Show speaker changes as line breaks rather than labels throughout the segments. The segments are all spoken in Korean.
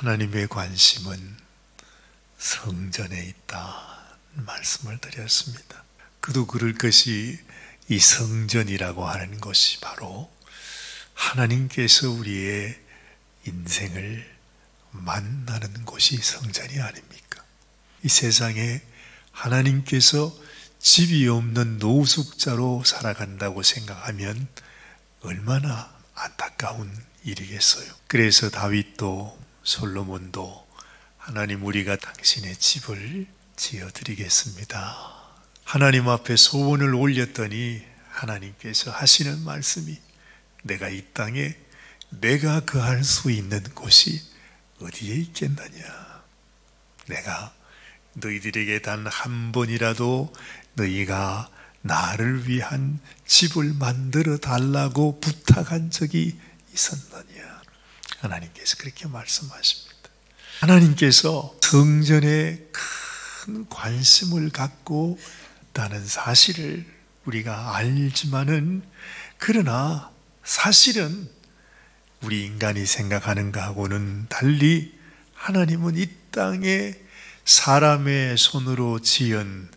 하나님의 관심은 성전에 있다 말씀을 드렸습니다. 그도 그럴 것이 이 성전이라고 하는 것이 바로 하나님께서 우리의 인생을 만나는 곳이 성전이 아닙니까? 이 세상에 하나님께서 집이 없는 노숙자로 살아간다고 생각하면 얼마나 안타까운 일이겠어요. 그래서 다윗도 솔로몬도 하나님, 우리가 당신의 집을 지어드리겠습니다, 하나님 앞에 소원을 올렸더니 하나님께서 하시는 말씀이, 내가 이 땅에 내가 거할 수 있는 곳이 어디에 있겠느냐. 내가 너희들에게 단 한 번이라도 너희가 나를 위한 집을 만들어 달라고 부탁한 적이 있었느냐. 하나님께서 그렇게 말씀하십니다. 하나님께서 성전에 큰 관심을 갖고 있다는 사실을 우리가 알지만은, 그러나 사실은 우리 인간이 생각하는 것하고는 달리 하나님은 이 땅에 사람의 손으로 지은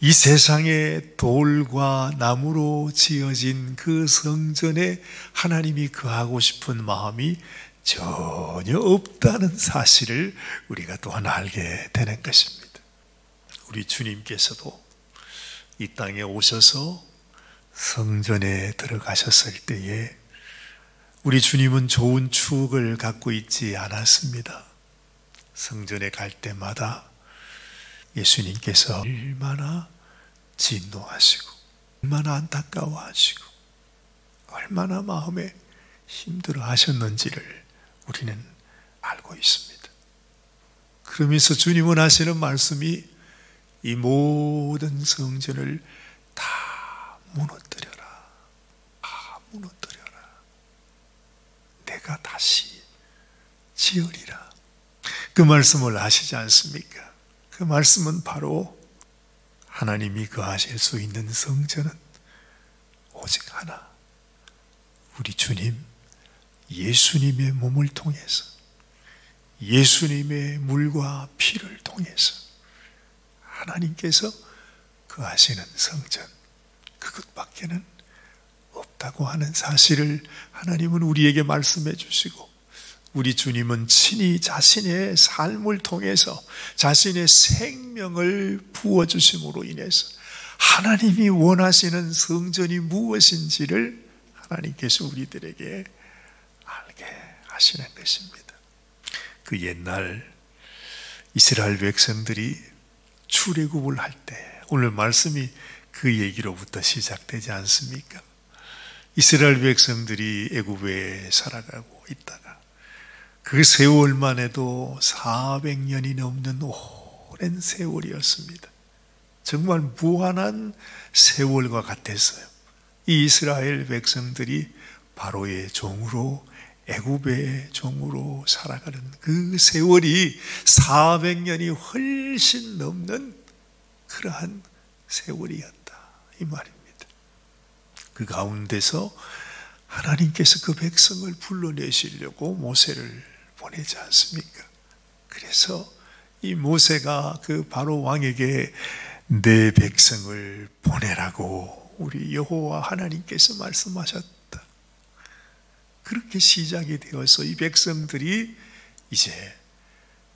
이 세상의 돌과 나무로 지어진 그 성전에 하나님이 거하고 싶은 마음이 전혀 없다는 사실을 우리가 또한 알게 되는 것입니다. 우리 주님께서도 이 땅에 오셔서 성전에 들어가셨을 때에 우리 주님은 좋은 추억을 갖고 있지 않았습니다. 성전에 갈 때마다 예수님께서 얼마나 진노하시고 얼마나 안타까워하시고 얼마나 마음에 힘들어 하셨는지를 우리는 알고 있습니다. 그러면서 주님은 하시는 말씀이, 이 모든 성전을 다 무너뜨려라. 다 무너뜨려라. 내가 다시 지으리라. 그 말씀을 하시지 않습니까? 그 말씀은 바로 하나님이 거하실 수 있는 성전은 오직 하나, 우리 주님 예수님의 몸을 통해서, 예수님의 물과 피를 통해서 하나님께서 거하시는 성전, 그것밖에는 없다고 하는 사실을 하나님은 우리에게 말씀해 주시고, 우리 주님은 친히 자신의 삶을 통해서 자신의 생명을 부어주심으로 인해서 하나님이 원하시는 성전이 무엇인지를 하나님께서 우리들에게 알게 하시는 것입니다. 그 옛날 이스라엘 백성들이 출애굽을 할 때, 오늘 말씀이 그 얘기로부터 시작되지 않습니까? 이스라엘 백성들이 애굽에 살아가고 있다가 그 세월만 해도 400년이 넘는 오랜 세월이었습니다. 정말 무한한 세월과 같았어요. 이 이스라엘 백성들이 바로의 종으로, 애굽의 종으로 살아가는 그 세월이 400년이 훨씬 넘는 그러한 세월이었다, 이 말입니다. 그 가운데서 하나님께서 그 백성을 불러내시려고 모세를 보내지 않습니까? 그래서 이 모세가 그 바로 왕에게 내 백성을 보내라고 우리 여호와 하나님께서 말씀하셨다. 그렇게 시작이 되어서 이 백성들이 이제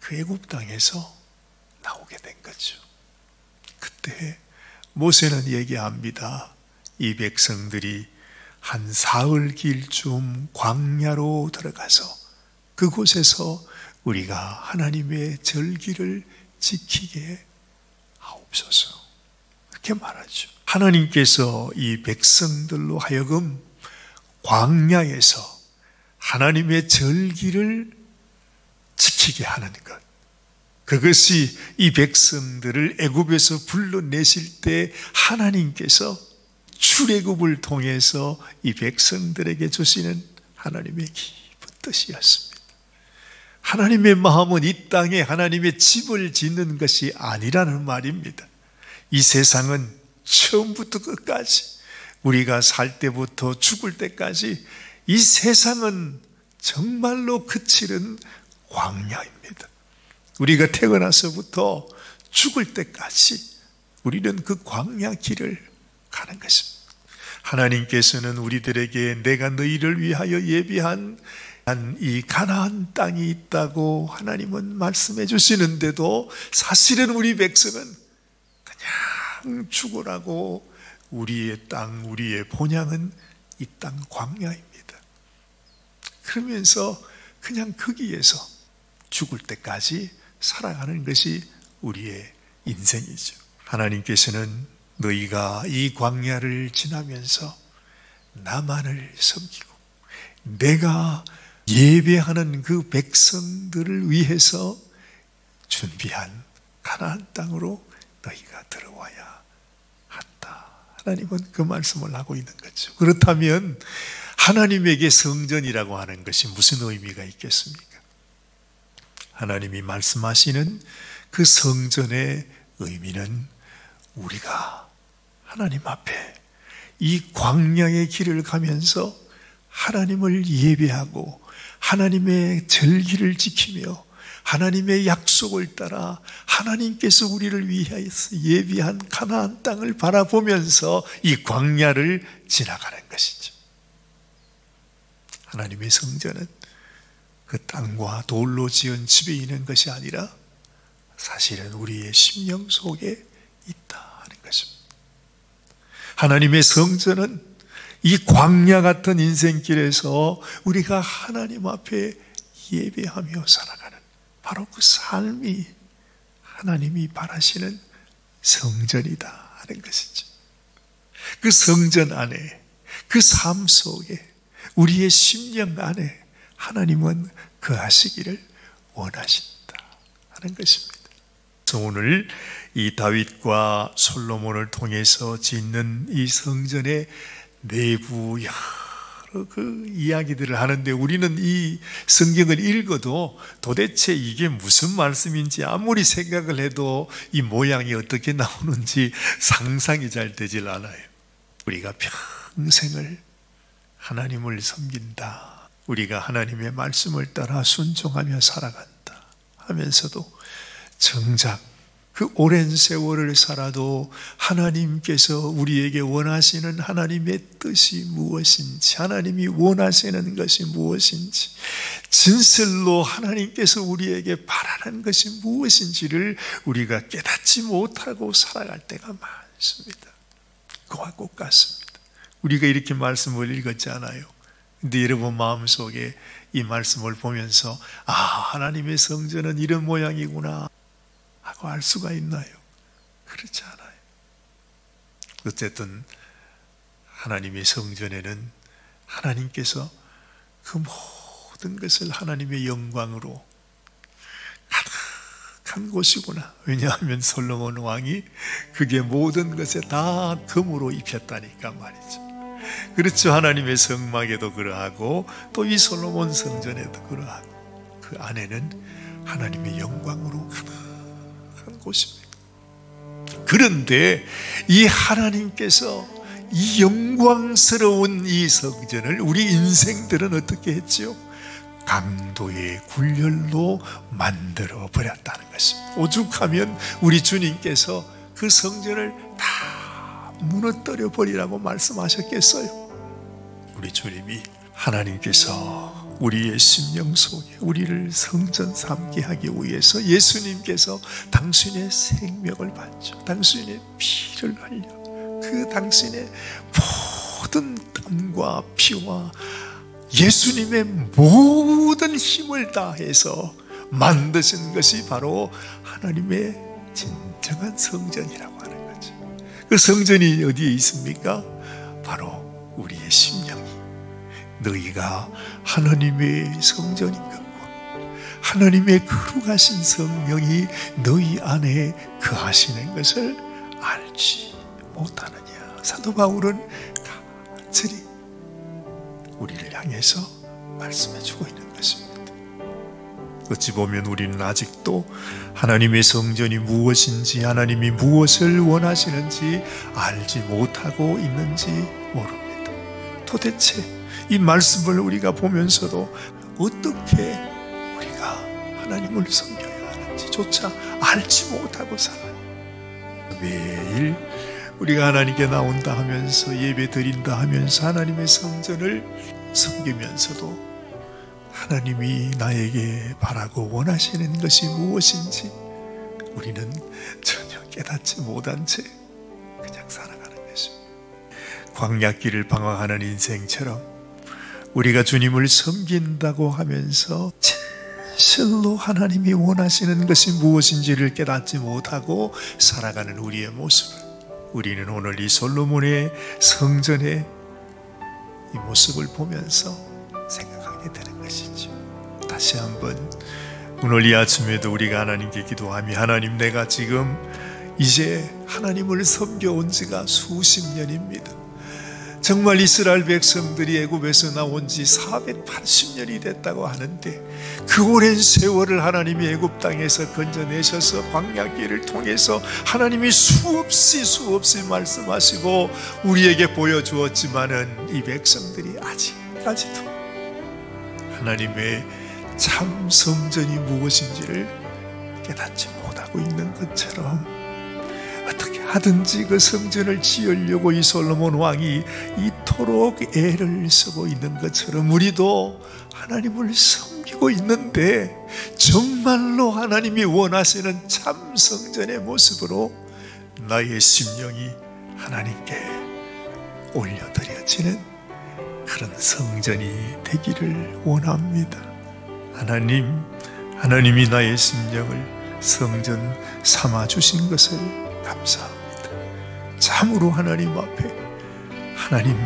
그 애굽 땅에서 나오게 된 거죠. 그때 모세는 얘기합니다. 이 백성들이 한 사흘 길쯤 광야로 들어가서 그곳에서 우리가 하나님의 절기를 지키게 하옵소서, 그렇게 말하죠. 하나님께서 이 백성들로 하여금 광야에서 하나님의 절기를 지키게 하는 것, 그것이 이 백성들을 애굽에서 불러내실 때 하나님께서 출애굽을 통해서 이 백성들에게 주시는 하나님의 깊은 뜻이었습니다. 하나님의 마음은 이 땅에 하나님의 집을 짓는 것이 아니라는 말입니다. 이 세상은 처음부터 끝까지, 우리가 살 때부터 죽을 때까지 이 세상은 정말로 그칠은 광야입니다. 우리가 태어나서부터 죽을 때까지 우리는 그 광야 길을 가는 것입니다. 하나님께서는 우리들에게 내가 너희를 위하여 예비한 이 가나안 땅이 있다고 하나님은 말씀해 주시는데도 사실은 우리 백성은 그냥 죽으라고 우리의 땅, 우리의 본향은 이 땅 광야입니다. 그러면서 그냥 거기에서 죽을 때까지 살아가는 것이 우리의 인생이죠. 하나님께서는 너희가 이 광야를 지나면서 나만을 섬기고 내가 예배하는 그 백성들을 위해서 준비한 가나안 땅으로 너희가 들어와야 한다. 하나님은 그 말씀을 하고 있는 거죠. 그렇다면 하나님에게 성전이라고 하는 것이 무슨 의미가 있겠습니까? 하나님이 말씀하시는 그 성전의 의미는 우리가 하나님 앞에 이 광야의 길을 가면서 하나님을 예배하고 하나님의 절기를 지키며 하나님의 약속을 따라 하나님께서 우리를 위하여서 예비한 가나안 땅을 바라보면서 이 광야를 지나가는 것이죠. 하나님의 성전은 그 땅과 돌로 지은 집에 있는 것이 아니라 사실은 우리의 심령 속에 있다 하는 것입니다. 하나님의 성전은 이 광야 같은 인생길에서 우리가 하나님 앞에 예배하며 살아가는 바로 그 삶이 하나님이 바라시는 성전이다 하는 것이죠. 그 성전 안에, 그 삶 속에, 우리의 심령 안에 하나님은 거하시기를 원하신다 하는 것입니다. 그래서 오늘 이 다윗과 솔로몬을 통해서 짓는 이 성전의 내부 여러 그 이야기들을 하는데 우리는 이 성경을 읽어도 도대체 이게 무슨 말씀인지 아무리 생각을 해도 이 모양이 어떻게 나오는지 상상이 잘 되질 않아요. 우리가 평생을 하나님을 섬긴다, 우리가 하나님의 말씀을 따라 순종하며 살아간다 하면서도 정작 그 오랜 세월을 살아도 하나님께서 우리에게 원하시는 하나님의 뜻이 무엇인지, 하나님이 원하시는 것이 무엇인지, 진실로 하나님께서 우리에게 바라는 것이 무엇인지를 우리가 깨닫지 못하고 살아갈 때가 많습니다. 그와 똑같습니다. 우리가 이렇게 말씀을 읽었잖아요. 근데 여러분 마음속에 이 말씀을 보면서 하나님의 성전은 이런 모양이구나 하고 알 수가 있나요? 그렇지 않아요. 어쨌든 하나님의 성전에는 하나님께서 그 모든 것을 하나님의 영광으로 가득한 곳이구나. 왜냐하면 솔로몬 왕이 그게 모든 것에 다 금으로 입혔다니까 말이죠. 그렇죠. 하나님의 성막에도 그러하고 또 이 솔로몬 성전에도 그러하고 그 안에는 하나님의 영광으로 가득한 곳입니다. 그런데 이 하나님께서 이 영광스러운 이 성전을 우리 인생들은 어떻게 했죠? 강도의 굴렬로 만들어 버렸다는 것입니다. 오죽하면 우리 주님께서 그 성전을 다 무너뜨려 버리라고 말씀하셨겠어요? 우리 주님이 하나님께서 우리의 심령 속에 우리를 성전 삼게 하기 위해서 예수님께서 당신의 생명을 바쳐 당신의 피를 흘려 그 당신의 모든 땀과 피와 예수님의 모든 힘을 다해서 만드신 것이 바로 하나님의 진정한 성전이라고 하는 거죠. 그 성전이 어디에 있습니까? 바로 우리의 심령이 너희가 하나님의 성전인 것과 하나님의 거룩하신 성령이 너희 안에 거하시는 것을 알지 못하느냐. 사도 바울은 간절히 우리를 향해서 말씀해 주고 있는 것입니다. 어찌 보면 우리는 아직도 하나님의 성전이 무엇인지 하나님이 무엇을 원하시는지 알지 못하고 있는지 모릅니다. 도대체 이 말씀을 우리가 보면서도 어떻게 우리가 하나님을 섬겨야 하는지조차 알지 못하고 살아요. 매일 우리가 하나님께 나온다 하면서 예배 드린다 하면서 하나님의 성전을 섬기면서도 하나님이 나에게 바라고 원하시는 것이 무엇인지 우리는 전혀 깨닫지 못한 채 그냥 살아가는 것입니다. 광야길을 방황하는 인생처럼 우리가 주님을 섬긴다고 하면서 진실로 하나님이 원하시는 것이 무엇인지를 깨닫지 못하고 살아가는 우리의 모습을 우리는 오늘 이 솔로몬의 성전의 이 모습을 보면서 생각하게 되는 것이죠. 다시 한번 오늘 이 아침에도 우리가 하나님께 기도하며 하나님, 내가 지금 이제 하나님을 섬겨온 지가 수십 년입니다. 정말 이스라엘 백성들이 애굽에서 나온 지 480년이 됐다고 하는데 그 오랜 세월을 하나님이 애굽 땅에서 건져내셔서 광야길을 통해서 하나님이 수없이 말씀하시고 우리에게 보여주었지만은 이 백성들이 아직까지도 하나님의 참 성전이 무엇인지를 깨닫지 못하고 있는 것처럼 어떻게 하든지 그 성전을 지으려고 이 솔로몬 왕이 이토록 애를 쓰고 있는 것처럼 우리도 하나님을 섬기고 있는데 정말로 하나님이 원하시는 참 성전의 모습으로 나의 심령이 하나님께 올려드려지는 그런 성전이 되기를 원합니다. 하나님이 나의 심령을 성전 삼아주신 것을 감사합니다. 참으로 하나님 앞에 하나님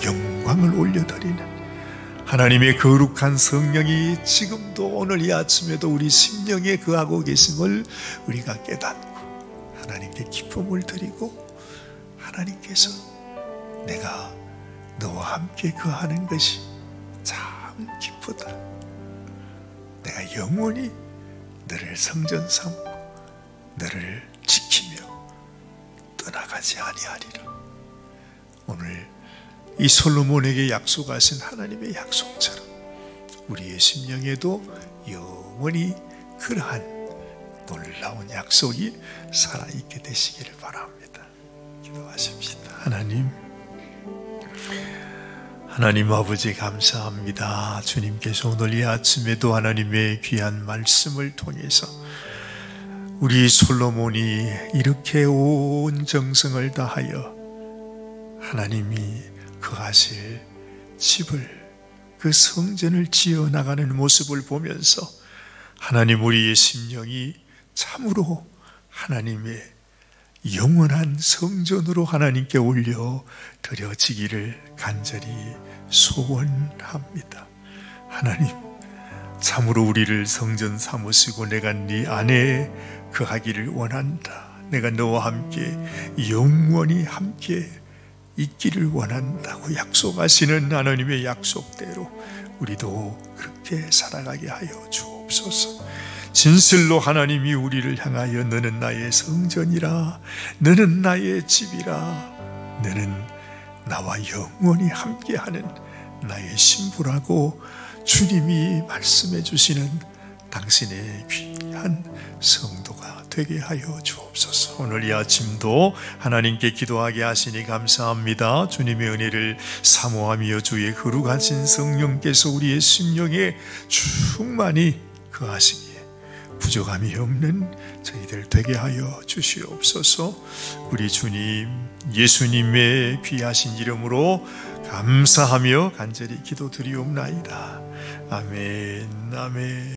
영광을 올려드리는 하나님의 거룩한 성령이 지금도 오늘 이 아침에도 우리 심령에 거하고 계심을 우리가 깨닫고 하나님께 기쁨을 드리고 하나님께서 내가 너와 함께 거하는 것이 참 기쁘다. 내가 영원히 너를 성전 삼고 너를 지키며 떠나가지 아니하리라. 오늘 이 솔로몬에게 약속하신 하나님의 약속처럼 우리의 심령에도 영원히 그러한 놀라운 약속이 살아있게 되시기를 바랍니다. 기도하십시다. 하나님 아버지 감사합니다. 주님께서 오늘 이 아침에도 하나님의 귀한 말씀을 통해서 우리 솔로몬이 이렇게 온 정성을 다하여 하나님이 거하실 집을, 그 성전을 지어나가는 모습을 보면서 하나님, 우리의 심령이 참으로 하나님의 영원한 성전으로 하나님께 올려 드려지기를 간절히 소원합니다. 하나님, 참으로 우리를 성전 삼으시고 내가 네 안에 거하기를 원한다. 내가 너와 함께 영원히 함께 있기를 원한다고 약속하시는 하나님의 약속대로 우리도 그렇게 살아가게 하여 주옵소서. 진실로 하나님이 우리를 향하여 너는 나의 성전이라, 너는 나의 집이라, 너는 나와 영원히 함께하는 나의 신부라고 주님이 말씀해 주시는 당신의 귀한 성도가 되게 하여 주옵소서. 오늘 이 아침도 하나님께 기도하게 하시니 감사합니다. 주님의 은혜를 사모하며 주의 거룩하신 성령께서 우리의 심령에 충만히 거하시기에 부족함이 없는 저희들 되게 하여 주시옵소서. 우리 주님 예수님의 귀하신 이름으로 감사하며 간절히 기도드리옵나이다. 아멘. 아멘.